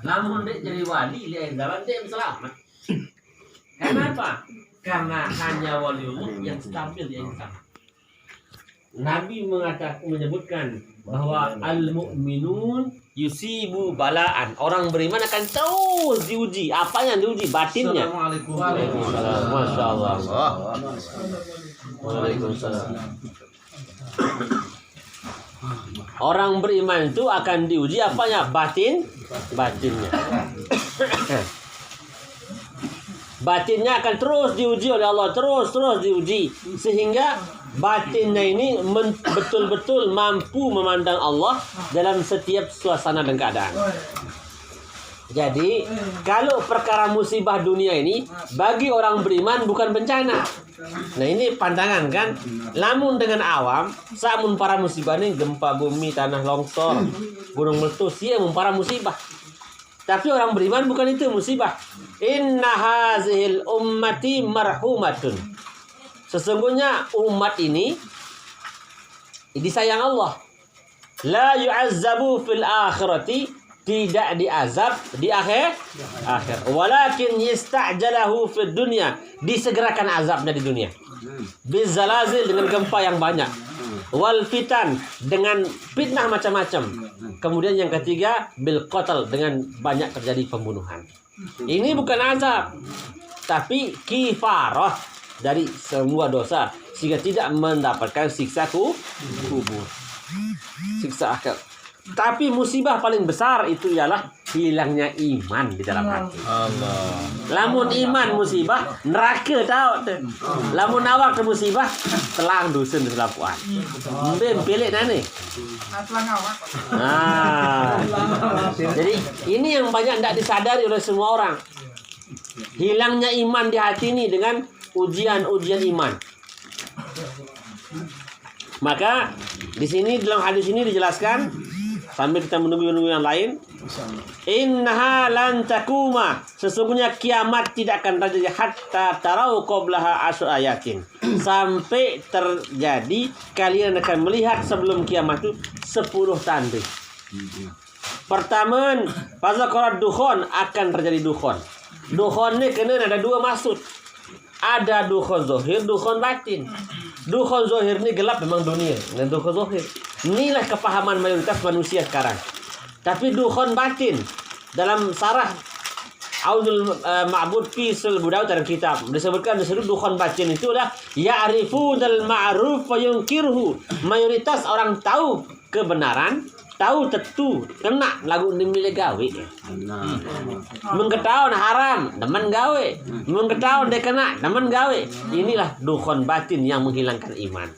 Namun dia jadi wali di akhir zaman dia selamat. Kenapa? Karena hanya waliullah yang stabil di akhir zaman. Nabi menyebutkan bahwa al-mu'minun yusibu balaan. Orang beriman akan terus diuji. Apa yang diuji? Batinnya. Assalamualaikum. Waalaikumsalam. Masya Allah. Waalaikumsalam. Orang beriman itu akan diuji apanya? Batinnya. Batinnya akan terus diuji oleh Allah, terus diuji sehingga batinnya ini betul-betul mampu memandang Allah dalam setiap suasana dan keadaan. Jadi, kalau perkara musibah dunia ini bagi orang beriman bukan bencana. Nah, ini pandangan kan. Lamun dengan awam, samun para musibah ini gempa bumi, tanah longsor, gunung meletus, ya para musibah. Tapi orang beriman bukan itu musibah. Inna hazihil ummati marhumatun. Sesungguhnya umat ini disayang Allah. La yu'azzabu fil akhirati, tidak diazab di akhir. Walakin yasta'jalahu fid dunya, disegerakan azabnya di dunia. Bizalazil, dengan gempa yang banyak. Wal fitan, dengan fitnah macam-macam. Kemudian yang ketiga bil qatl, dengan banyak terjadi pembunuhan. Ini bukan azab, tapi kifarah dari semua dosa, sehingga tidak mendapatkan siksa kubur, siksa akhir. Tapi musibah paling besar itu ialah hilangnya iman di dalam hati. Allah. Lamun iman musibah, neraka tahu. Lamun awak ke musibah, telang dusun di selapuan. Mbem pelik nane. Nah, jadi ini yang banyak tidak disadari oleh semua orang. Hilangnya iman di hati ini dengan ujian iman. Maka di sini dalam hadis ini dijelaskan, sambil kita menunggu yang lain, innaha lan takuma, sesungguhnya kiamat tidak akan terjadi hatta tarau qablaha asy ayatin, sampai terjadi kalian akan melihat sebelum kiamat itu 10 tanda. Pertama, fazakarat dukhon, akan terjadi dukhon. Dukhon ini kena ada dua maksud. Ada dukhon zahir, dukhon batin. Dukhon zahir ini gelap memang dunia, dan dukhon zahir inilah kepahaman mayoritas manusia sekarang. Tapi dukhon batin dalam sarah Aunul Ma'bud fi Sul Budaud dalam kitab disebutkan dukhon batin itu adalah ya'rifunal ma'ruf wa yunkirhu. Mayoritas orang tahu kebenaran, tahu tentu kena lagu dimilih gawe. Mengketahuan haram, demen gawe. Mengketahuan dia kena, demen gawe. Inilah dukhon batin yang menghilangkan iman.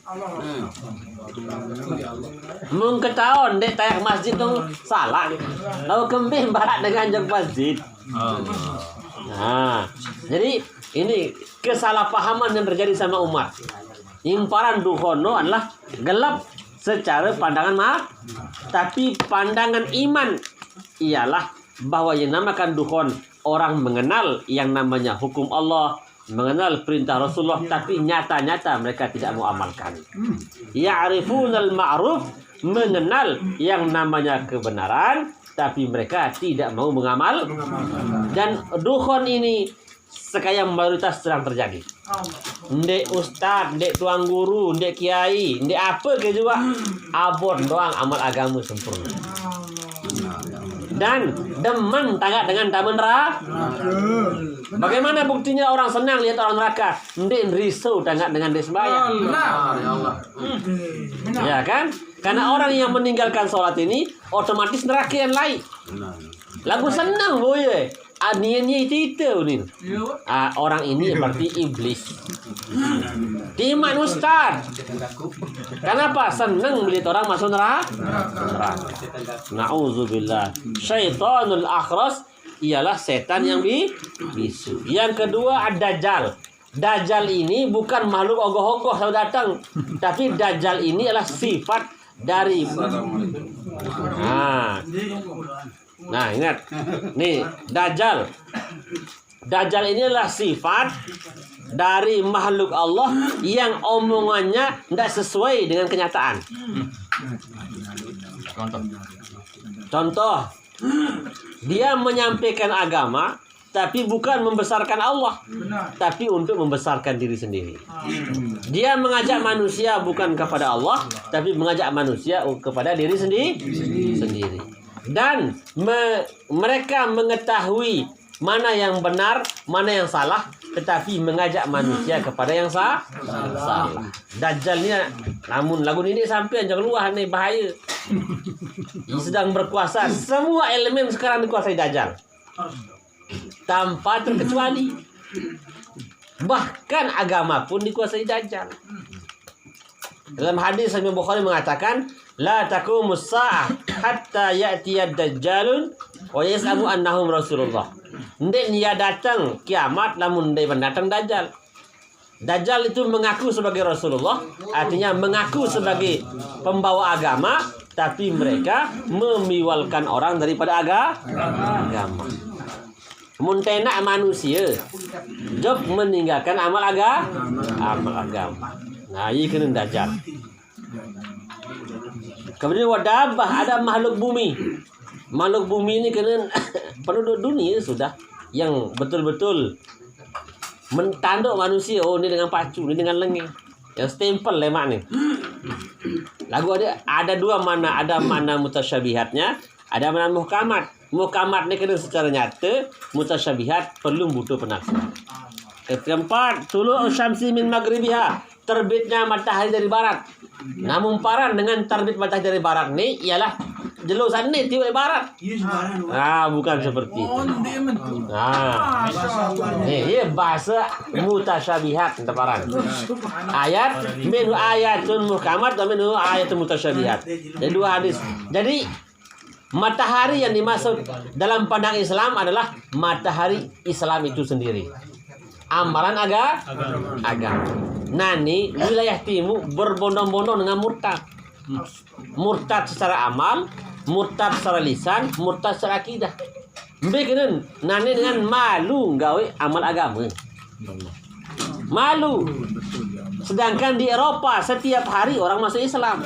Mengketahuan dia tayak masjid dong salah. Lalu kembih barat dengan jog masjid. Nah, jadi ini kesalahpahaman yang terjadi sama umat. Imparan dukhon adalah gelap secara pandangan tapi pandangan iman ialah bahwa yang namakan dukhon, orang mengenal yang namanya hukum Allah, mengenal perintah Rasulullah, tapi nyata-nyata mereka tidak mau amalkan. Ya'rifunal ma'ruf, mengenal yang namanya kebenaran, tapi mereka tidak mau mengamal. Dan dukhon ini sekarang mayoritas sedang terjadi. Ndek ustaz, ndek tuang guru, ndek kiai, ndek apa ke juga, abon doang amal agama sempurna. Dan demen tagak dengan taman neraka. Bagaimana buktinya orang senang lihat orang neraka? Ndek risau tagak dengan dia sembahyang. Ya kan? Karena orang yang meninggalkan sholat ini otomatis neraka yang lain. Lagu senang boye. Niatnya itu nih. Orang ini berarti iblis. Timan ustaz. Kenapa? Senang melihat orang masuk neraka. Na'udzubillah. Syaitanul akhras ialah setan yang bisu. Yang kedua ad-dajjal. Dajjal ini bukan makhluk ogoh-ogoh yang datang, tapi dajjal ini adalah sifat dari Nah, ingat. Nih, Dajjal. Dajjal ini adalah sifat dari makhluk Allah yang omongannya tidak sesuai dengan kenyataan. Contoh. Dia menyampaikan agama, tapi bukan membesarkan Allah, tapi untuk membesarkan diri sendiri. Dia mengajak manusia bukan kepada Allah, tapi mengajak manusia kepada diri sendiri. Dan mereka mengetahui mana yang benar, mana yang salah, tetapi mengajak manusia kepada yang salah. Dajjal ni, namun lagu ini sampai jangan luah ni, bahaya. Dia sedang berkuasa. Semua elemen sekarang dikuasai Dajjal, tanpa terkecuali. Bahkan agama pun dikuasai Dajjal. Dalam hadis Imam Bukhari mengatakan, la taqumus sa'ah hatta ya'tiyad dajjalun wa yas'amu annahum rasulullah. Ndek dia datang kiamat, namun dia datang Dajjal. Dajjal itu mengaku sebagai Rasulullah, artinya mengaku sebagai pembawa agama, tapi mereka memiwalkan orang daripada agama. Muntenak manusia, job meninggalkan amal agama. Nah, ini kena Dajjal. Kemudian wadabah, ada makhluk bumi. Makhluk bumi ini kena penduduk dunia sudah yang betul-betul mentanduk manusia. Oh, ni dengan pacu, ni dengan lenging. Yang stempel lemak ni. Lagu ada dua mana, ada mana mutasyabihatnya, ada mana muhkamat. Muhkamat ni kena secara nyata, mutasyabihat perlu butuh penafsiran. Keempat, tulu'u syamsi min maghribiha, terbitnya matahari dari barat. Namun paran dengan terbit matahari dari barat ni ialah jelusan ni tiba barat. Bukan seperti itu. Ini bahasa mutasyabihat temparan. Ayat minhu ayatun muhkamat dan minhu ayatun mutasyabihat. Jadi dua hadis. Jadi matahari yang dimaksud dalam pandang Islam adalah matahari Islam itu sendiri. Amalan agama. Nani wilayah timur berbondong-bondong dengan murtad. Murtad secara amal, murtad secara lisan, murtad secara akidah. Begini, nani dengan malu gawe amal agama. Malu. Sedangkan di Eropa setiap hari orang masuk Islam.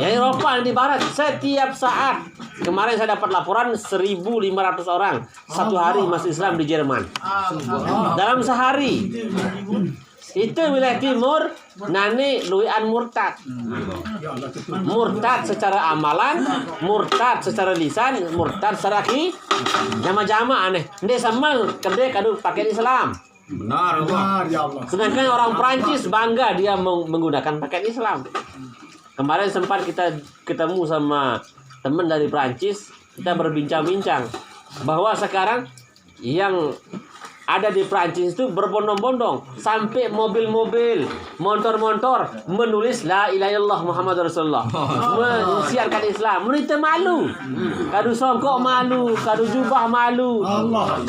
Yang Eropa di Barat setiap saat. Kemarin saya dapat laporan 1.500 orang satu hari masuk Islam di Jerman. Dalam sehari. Itu wilayah timur nani luian murtad. Murtad secara amalan, murtad secara lisan, murtad secara jama-jama aneh. Ndek sama kedai kadu pakai Islam. Benar ya Allah. Sedangkan orang Perancis bangga dia menggunakan pakaian Islam. Kemarin sempat kita ketemu sama teman dari Perancis, kita berbincang-bincang bahwa sekarang yang ada di Perancis itu berbondong-bondong sampai mobil-mobil, motor-motor menulis la ilaha illallah Muhammad Rasulullah, mensiarkan Islam. Mereka malu, kadu songkok malu, kadu jubah malu,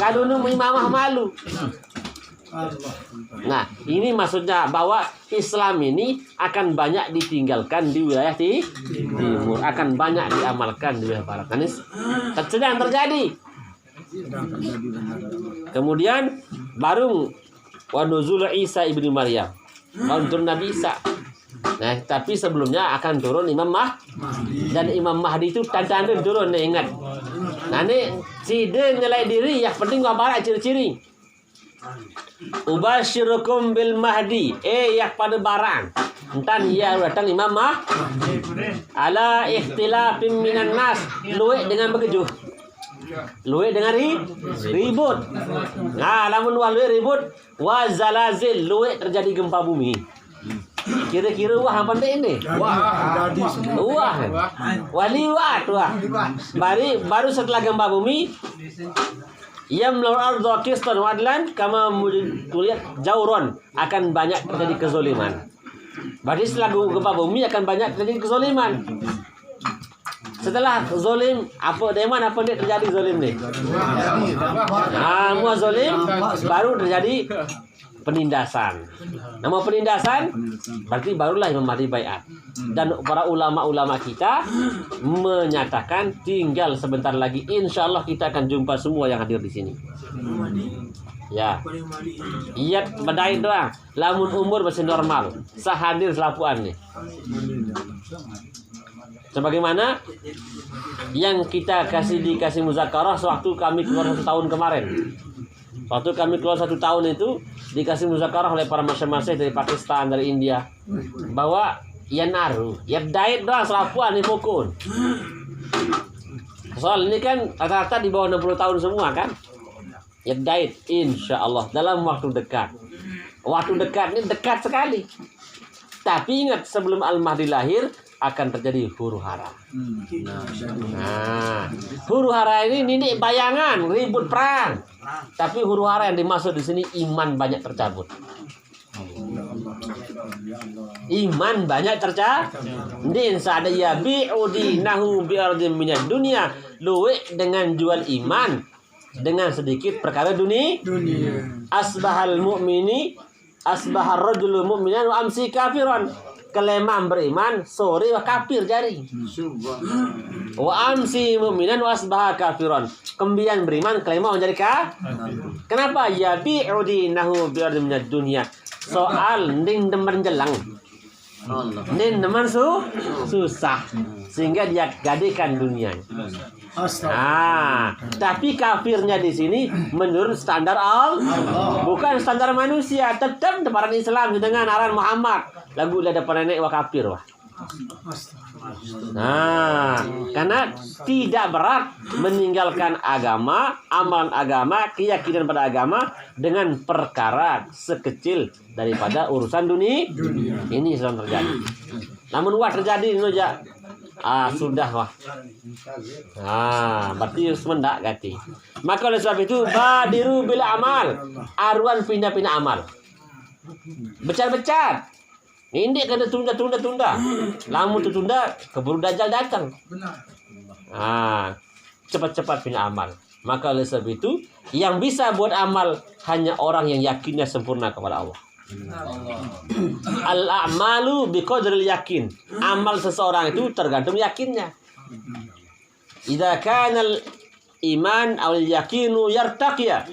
kadu imamah malu. Nah, ini maksudnya bahwa Islam ini akan banyak ditinggalkan di wilayah timur, akan banyak diamalkan di wilayah barat. Ini sedang terjadi. Kemudian baru wa nuzul Isa ibnu Maryam, turun Nabi Isa. Nah, tapi sebelumnya akan turun Imam Mahdi. Dan Imam Mahdi itu tanda-tanda turun, ingat. Nah, ini sida nilai diri yang penting gambaran ciri-ciri. Ubasyirukum bil Mahdi, yang pada barang. Entan ia datang Imam Mahdi. Ala ikhtilafim minan nas, luwek dengan begejuh. Luwek dengan ribut. Nah, lamun luwek ribut, wa zalazil, luwek terjadi gempa bumi. Kira-kira wah apa ini? Wah. Waliwat wah. Baru setelah gempa bumi, yamlul ardha qistan wa adlan kama kulihat jauron, akan banyak terjadi kezaliman. Berarti setelah gempa bumi akan banyak terjadi kezaliman. Setelah zolim, dari mana dia terjadi zolim ni? Mua zolim baru terjadi penindasan. Nama penindasan berarti barulah Imam Mahdi baiat. Dan para ulama-ulama kita menyatakan tinggal sebentar lagi, insya Allah kita akan jumpa semua yang hadir di sini. Ya, iya badai doang. Lamun umur masih normal, sahadir selapuan nih. Sebagaimana yang kita dikasih muzakarah sewaktu kami keluar 1 tahun kemarin. Waktu kami keluar 1 tahun itu dikasih muzakarah oleh para masyayikh dari Pakistan, dari India, bahwa ya naruh, ya diet doang selapuan di pokon. Soal ini kan rata-rata di bawah 60 tahun semua kan. Ya diet insya Allah dalam waktu dekat. Waktu dekat ini dekat sekali. Tapi ingat sebelum Al-Mahdi lahir akan terjadi huru hara. Nah, huru hara ini bayangan ribut perang. Tapi huru hara yang dimaksud di sini iman banyak tercabut. Iman banyak tercabut. Din sada ya bi'udi nahu bi'ardin minad dunia. Luwe dengan jual iman dengan sedikit perkara dunia. Asbahal mu'mini asbahar rajulu mu'minan wa amsi kafiran. Kelemah beriman, sore wa kafir jari. Wa amsi mu'minan wa asbaha kafiran. Kembian beriman, kelemah menjadi kafir. Kenapa? Ya bi'udi nahu bi'ardin minad dunia. Soal ning demen jelang. Ning demen susah. Sehingga dia gadekan dunia. Nah, tapi kafirnya di sini menurut standar Allah, bukan standar manusia. Tetap depan Islam dengan arahan Muhammad. Lagu dah depan nenek wa kafir wah. Nah, karena tidak berat meninggalkan agama, amalan agama, keyakinan pada agama dengan perkara sekecil daripada urusan dunia. Ini sedang terjadi. Namun wah terjadi ini aja. Sudah wah. Berarti semendak ganti. Maka oleh sebab itu badiru bil amal. Aruan pindah-pindah amal. Becar-becar. Ini kena tunda. Lamun tertunda, keburu Dajjal datang. Cepat-cepat pindah amal. Maka oleh sebab itu, yang bisa buat amal hanya orang yang yakinnya sempurna kepada Allah. Al-a'malu biqadril yakin. Amal seseorang itu tergantung yakinnya. Idza kana al-iman aw al-yaqinu yartaqiya